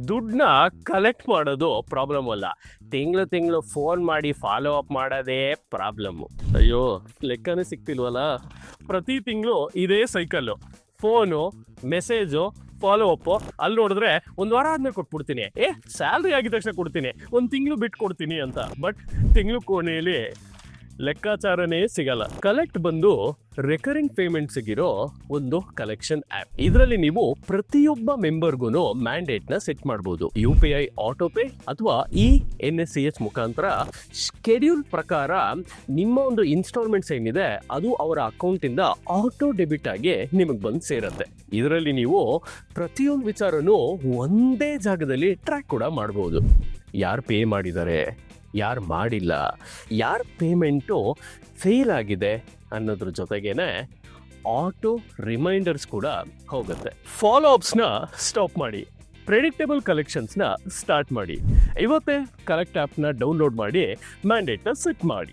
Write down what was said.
ದುಡ್ಡನ್ನ ಕಲೆಕ್ಟ್ ಮಾಡೋದು ಪ್ರಾಬ್ಲಮ್ ಅಲ್ಲ, ತಿಂಗಳು ಫೋನ್ ಮಾಡಿ ಫಾಲೋ ಅಪ್ ಮಾಡೋದೇ ಪ್ರಾಬ್ಲಮ್ಮು. ಅಯ್ಯೋ, ಲೆಕ್ಕನೇ ಸಿಗ್ತಿಲ್ವಲ್ಲ. ಪ್ರತಿ ತಿಂಗಳು ಇದೇ cycle, phone, message, follow Appu. ಅಲ್ಲಿ ನೋಡಿದ್ರೆ ಒಂದು ವಾರ ಆದ್ಮೇಲೆ ಕೊಟ್ಬಿಡ್ತೀನಿ, ಸ್ಯಾಲ್ರಿ ಆಗಿದ ತಕ್ಷಣ ಕೊಡ್ತೀನಿ, ಒಂದು ತಿಂಗಳು ಬಿಟ್ಟು ಕೊಡ್ತೀನಿ ಅಂತ. ಬಟ್ ತಿಂಗಳು ಕೊನೆಯಲ್ಲಿ ಲೆಕ್ಕಾಚಾರನೇ ಸಿಗಲ್ಲ. ಕಲೆಕ್ಟ್ ಬಂದು ರೆಕರಿಂಗ್ ಪೇಮೆಂಟ್ ಸಿಗಿರೋ ಒಂದು ಕಲೆಕ್ಷನ್ ಆ್ಯಪ್. ಇದರಲ್ಲಿ ನೀವು ಪ್ರತಿಯೊಬ್ಬ ಮೆಂಬರ್ಗೂ ಮ್ಯಾಂಡೇಟ್ನ ಸೆಟ್ ಮಾಡ್ಬೋದು. UPI ಆಟೋಪೇ ಅಥವಾ NSCH ಮುಖಾಂತರ ಶೆಡ್ಯೂಲ್ ಪ್ರಕಾರ ನಿಮ್ಮ ಒಂದು ಇನ್ಸ್ಟಾಲ್ಮೆಂಟ್ಸ್ ಏನಿದೆ ಅದು ಅವರ ಅಕೌಂಟಿಂದ ಆಟೋ ಡೆಬಿಟ್ ಆಗಿ ನಿಮಗೆ ಬಂದು ಸೇರುತ್ತೆ. ಇದರಲ್ಲಿ ನೀವು ಪ್ರತಿಯೊಂದು ವಿಚಾರನೂ ಒಂದೇ ಜಾಗದಲ್ಲಿ ಟ್ರ್ಯಾಕ್ ಕೂಡ ಮಾಡ್ಬೋದು. ಯಾರು ಪೇ ಮಾಡಿದ್ದಾರೆ, ಯಾರು ಮಾಡಿಲ್ಲ, ಯಾರ ಪೇಮೆಂಟು ಫೇಲ್ ಆಗಿದೆ ಅನ್ನೋದ್ರ ಜೊತೆಗೇನೆ ಆಟೋ ರಿಮೈಂಡರ್ಸ್ ಕೂಡ ಹೋಗುತ್ತೆ. ಫಾಲೋ ಅಪ್ಸ್ನ ಸ್ಟಾಪ್ ಮಾಡಿ, ಪ್ರೆಡಿಕ್ಟೇಬಲ್ ಕಲೆಕ್ಷನ್ಸ್ನ ಸ್ಟಾರ್ಟ್ ಮಾಡಿ. ಇವತ್ತೇ ಕಲೆಕ್ಟ್ ಆ್ಯಪ್ನ ಡೌನ್ಲೋಡ್ ಮಾಡಿ ಮ್ಯಾಂಡೇಟ್ನ ಸೆಟ್ ಮಾಡಿ.